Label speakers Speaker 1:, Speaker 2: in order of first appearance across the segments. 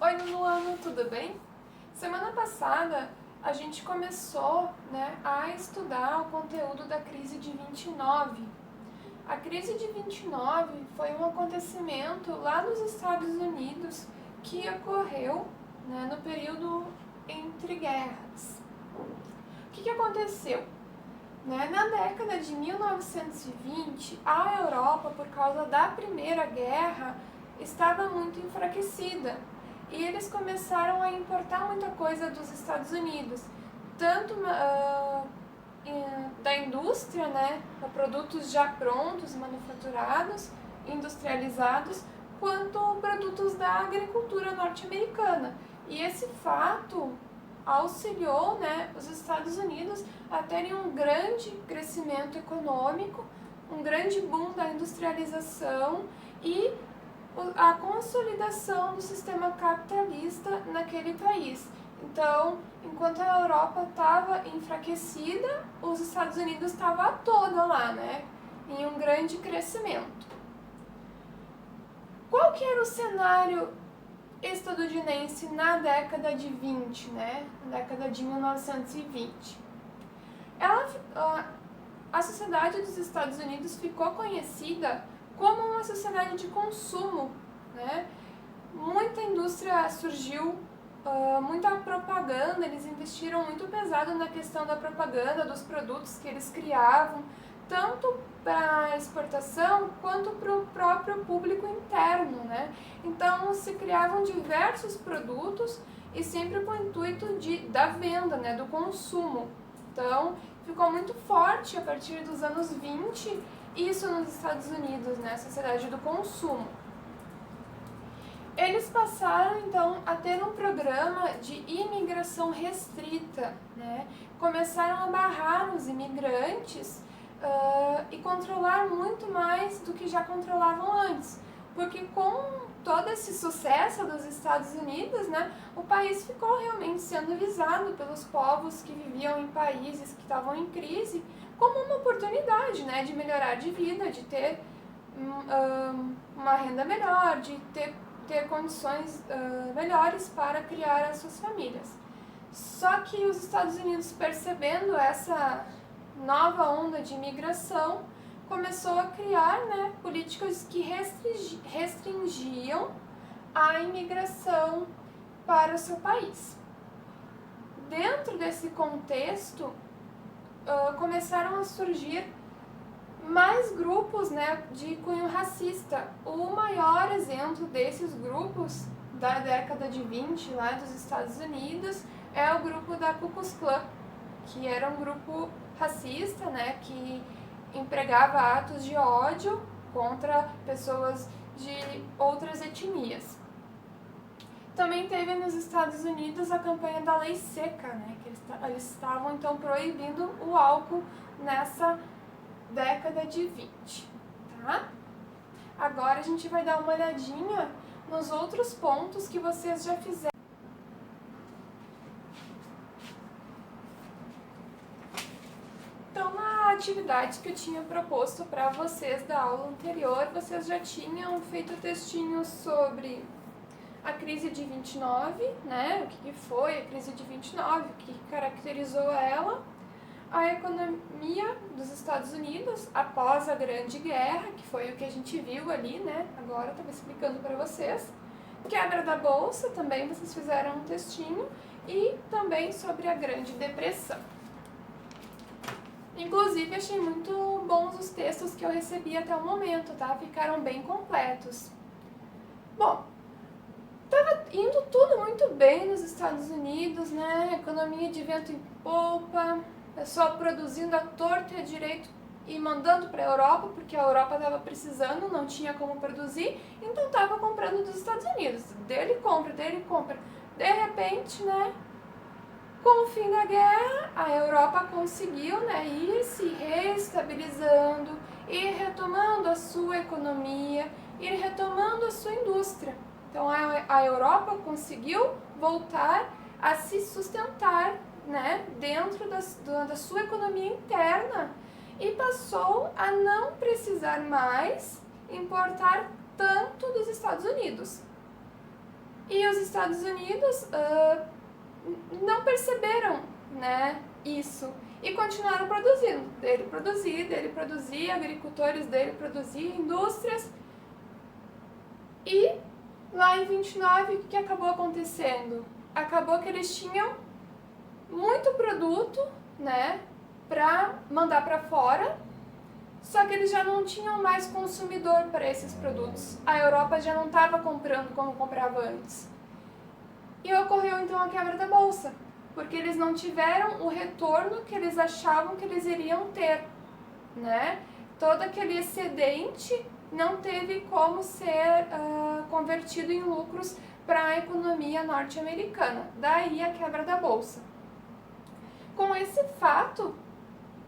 Speaker 1: Oi, Luana, tudo bem? Semana passada a gente começou, a estudar o conteúdo da crise de 29. A crise de 29 foi um acontecimento lá nos Estados Unidos que ocorreu, no período entre guerras. O que aconteceu? Na década de 1920, a Europa, por causa da Primeira Guerra, estava muito enfraquecida e eles começaram a importar muita coisa dos Estados Unidos, tanto da indústria, produtos já prontos, manufaturados, industrializados, quanto produtos da agricultura norte-americana. E esse fato auxiliou, os Estados Unidos a terem um grande crescimento econômico, um grande boom da industrialização e a consolidação do sistema capitalista naquele país. Então, enquanto a Europa estava enfraquecida, os Estados Unidos estavam a toda lá, em um grande crescimento. Qual que era o cenário estadunidense na década de 20, na década de 1920? A sociedade dos Estados Unidos ficou conhecida como uma sociedade de consumo, Muita indústria surgiu, muita propaganda, eles investiram muito pesado na questão da propaganda, dos produtos que eles criavam, tanto para exportação quanto para o próprio público interno, Então se criavam diversos produtos e sempre com o intuito da venda, do consumo. Então ficou muito forte a partir dos anos 20 isso nos Estados Unidos, a sociedade do consumo. Eles passaram, então, a ter um programa de imigração restrita, Começaram a barrar os imigrantes e controlar muito mais do que já controlavam antes. Porque com todo esse sucesso dos Estados Unidos, o país ficou realmente sendo visado pelos povos que viviam em países que estavam em crise como uma oportunidade, de melhorar de vida, de ter uma renda melhor, de ter condições melhores para criar as suas famílias. Só que os Estados Unidos, percebendo essa nova onda de imigração, começou a criar políticas que restringiam a imigração para o seu país. Dentro desse contexto, começaram a surgir mais grupos de cunho racista. O maior exemplo desses grupos da década de 20 lá dos Estados Unidos é o grupo da Ku Klux Klan, que era um grupo racista, que empregava atos de ódio contra pessoas de outras etnias. Também teve nos Estados Unidos a campanha da lei seca, que eles estavam então proibindo o álcool nessa década de 20, tá? Agora a gente vai dar uma olhadinha nos outros pontos que vocês já fizeram. Então, na atividade que eu tinha proposto para vocês da aula anterior, vocês já tinham feito textinhos sobre a crise de 29, o que foi a crise de 29, o que caracterizou ela, a economia dos Estados Unidos após a Grande Guerra, que foi o que a gente viu ali, agora estava explicando para vocês, quebra da Bolsa, também vocês fizeram um textinho, e também sobre a Grande Depressão. Inclusive, achei muito bons os textos que eu recebi até o momento, tá? Ficaram bem completos. Bom, estava indo tudo muito bem nos Estados Unidos, economia de vento em popa, pessoal produzindo à torta e à direito e mandando para a Europa, porque a Europa estava precisando, não tinha como produzir, então estava comprando dos Estados Unidos. Dele compra. De repente, com o fim da guerra, a Europa conseguiu ir se reestabilizando, ir retomando a sua economia, ir retomando a sua indústria. Então a Europa conseguiu voltar a se sustentar dentro da sua economia interna e passou a não precisar mais importar tanto dos Estados Unidos. E os Estados Unidos não perceberam, né, isso e continuaram produzindo. Dele produzia, agricultores dele produziam, indústrias. E lá em 29, o que acabou acontecendo? Acabou que eles tinham muito produto, né, para mandar para fora, só que eles já não tinham mais consumidor para esses produtos. A Europa já não estava comprando como comprava antes. E ocorreu então a quebra da bolsa, porque eles não tiveram o retorno que eles achavam que eles iriam ter, né? Todo aquele excedente não teve como ser convertido em lucros para a economia norte-americana. Daí a quebra da bolsa. Com esse fato,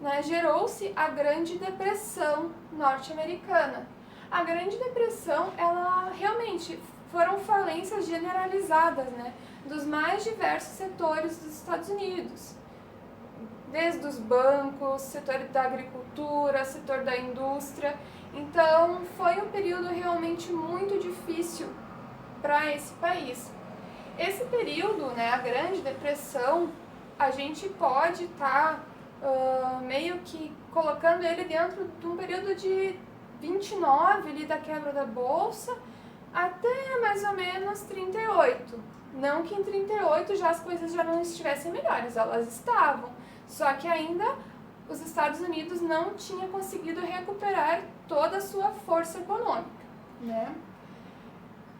Speaker 1: né, gerou-se a Grande Depressão norte-americana. A Grande Depressão, ela realmente foram falências generalizadas, né, dos mais diversos setores dos Estados Unidos. Desde os bancos, setor da agricultura, setor da indústria. Então, foi um período realmente muito difícil para esse país. Esse período, né, a Grande Depressão, a gente pode estar meio que colocando ele dentro de um período de 29, ali da quebra da bolsa, até mais ou menos 38. Não que em 38 já as coisas já não estivessem melhores, elas estavam. Só que ainda os Estados Unidos não tinham conseguido recuperar toda a sua força econômica, né?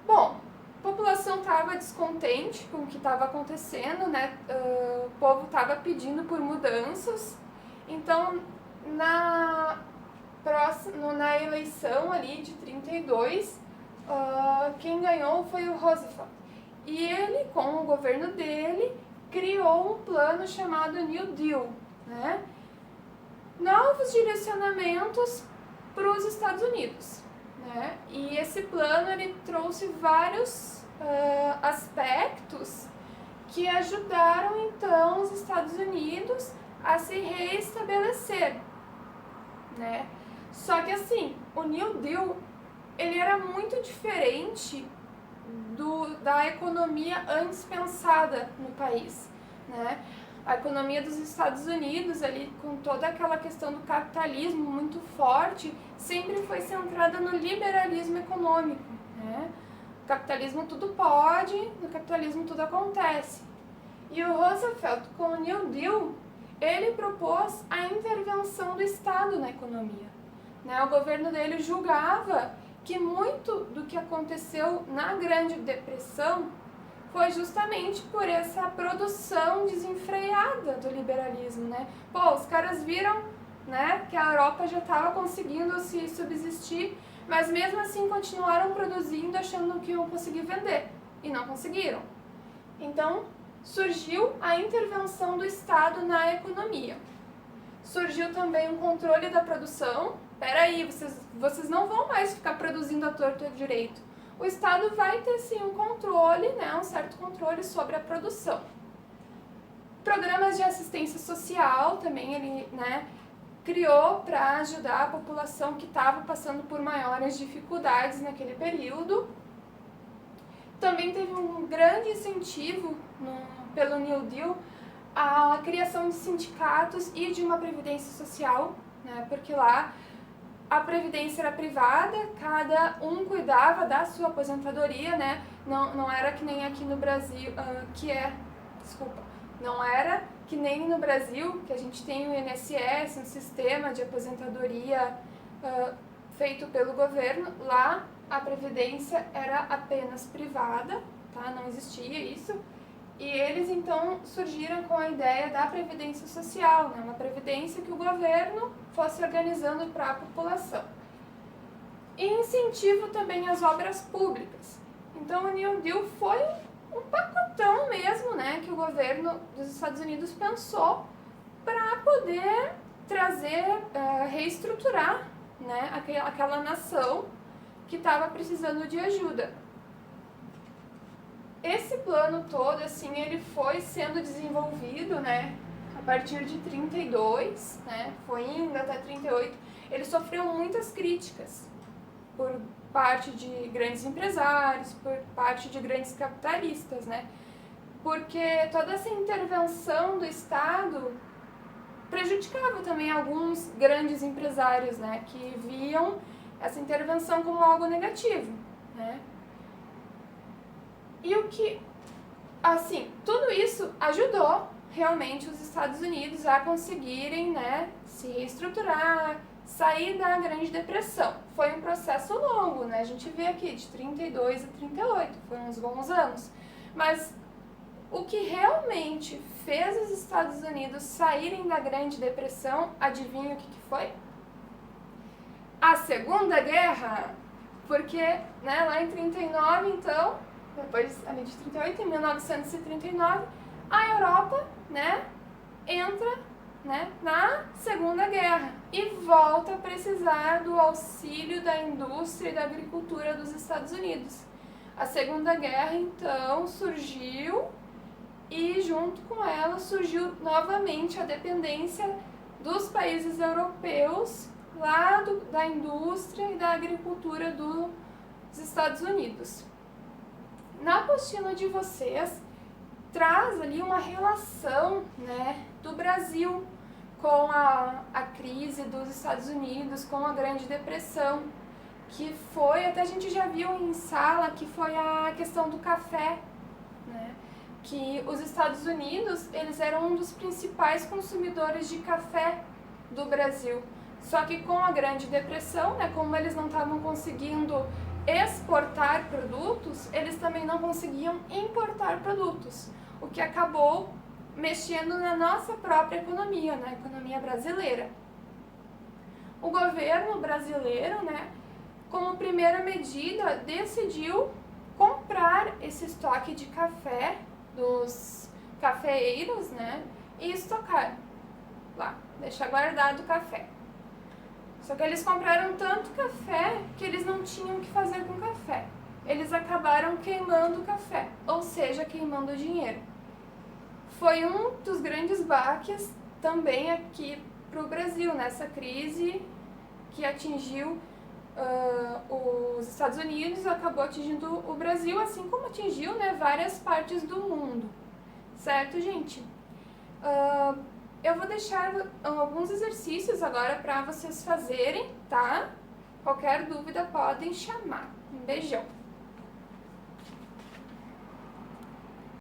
Speaker 1: Bom, a população estava descontente com o que estava acontecendo, né? O povo estava pedindo por mudanças. Então, na eleição ali de 32, quem ganhou foi o Roosevelt. E ele, com o governo dele, criou um plano chamado New Deal, né? Novos direcionamentos para os Estados Unidos, né? E esse plano ele trouxe vários aspectos que ajudaram então os Estados Unidos a se reestabelecer, né? Só que assim, o New Deal ele era muito diferente da economia antes pensada no país, né? A economia dos Estados Unidos, ali, com toda aquela questão do capitalismo muito forte, sempre foi centrada no liberalismo econômico, né? O capitalismo tudo pode, no capitalismo tudo acontece. E o Roosevelt, com o New Deal, ele propôs a intervenção do Estado na economia, né? O governo dele julgava que muito do que aconteceu na Grande Depressão foi justamente por essa produção desenfreada do liberalismo, né? Pô, os caras viram, né, que a Europa já estava conseguindo se subsistir, mas mesmo assim continuaram produzindo achando que iam conseguir vender, e não conseguiram. Então, surgiu a intervenção do Estado na economia. Surgiu também um controle da produção. Peraí, vocês não vão mais ficar produzindo à torto e à direito. O Estado vai ter sim um controle, né, um certo controle sobre a produção. Programas de assistência social também ele, né, criou para ajudar a população que estava passando por maiores dificuldades naquele período. Também teve um grande incentivo pelo New Deal a criação de sindicatos e de uma previdência social, né, porque lá a previdência era privada, cada um cuidava da sua aposentadoria, né? Não era que nem aqui no Brasil, não era que nem no Brasil, que a gente tem o INSS, um sistema de aposentadoria feito pelo governo. Lá a previdência era apenas privada, tá? Não existia isso. E eles então surgiram com a ideia da previdência social, né? Uma previdência que o governo fosse organizando para a população. E incentivo também às obras públicas. Então o New Deal foi um pacotão mesmo, né, que o governo dos Estados Unidos pensou para poder trazer, reestruturar, né, aquela nação que estava precisando de ajuda. Esse plano todo, assim, ele foi sendo desenvolvido, né, a partir de 32, né, foi indo até 38. Ele sofreu muitas críticas por parte de grandes empresários, por parte de grandes capitalistas, né? Porque toda essa intervenção do Estado prejudicava também alguns grandes empresários, né? Que viam essa intervenção como algo negativo, né? E o que, assim, tudo isso ajudou realmente os Estados Unidos a conseguirem, né, se reestruturar, sair da Grande Depressão. Foi um processo longo, né? A gente vê aqui de 32 a 38, foram uns bons anos. Mas o que realmente fez os Estados Unidos saírem da Grande Depressão, adivinha o que foi? A Segunda Guerra. Porque, né, lá em 39, então, depois ali de 38, em 1939, a Europa, né, entra, né, na Segunda Guerra e volta a precisar do auxílio da indústria e da agricultura dos Estados Unidos. A Segunda Guerra, então, surgiu e junto com ela surgiu novamente a dependência dos países europeus lá da indústria e da agricultura dos Estados Unidos. Na apostila de vocês, traz ali uma relação, né, do Brasil com a crise dos Estados Unidos, com a Grande Depressão, que foi, até a gente já viu em sala, que foi a questão do café, né, que os Estados Unidos, eles eram um dos principais consumidores de café do Brasil. Só que com a Grande Depressão, né, como eles não estavam conseguindo exportar produtos, eles também não conseguiam importar produtos, o que acabou mexendo na nossa própria economia, na economia brasileira. O governo brasileiro, né, como primeira medida, decidiu comprar esse estoque de café dos cafeeiros, né, e estocar lá, deixar guardado o café. Só que eles compraram tanto café que eles não tinham o que fazer com o café. Eles acabaram queimando o café, ou seja, queimando o dinheiro. Foi um dos grandes baques também aqui para o Brasil, nessa crise que atingiu os Estados Unidos, acabou atingindo o Brasil, assim como atingiu, né, várias partes do mundo. Certo, gente? Eu vou deixar alguns exercícios agora para vocês fazerem, tá? Qualquer dúvida podem chamar. Um beijão!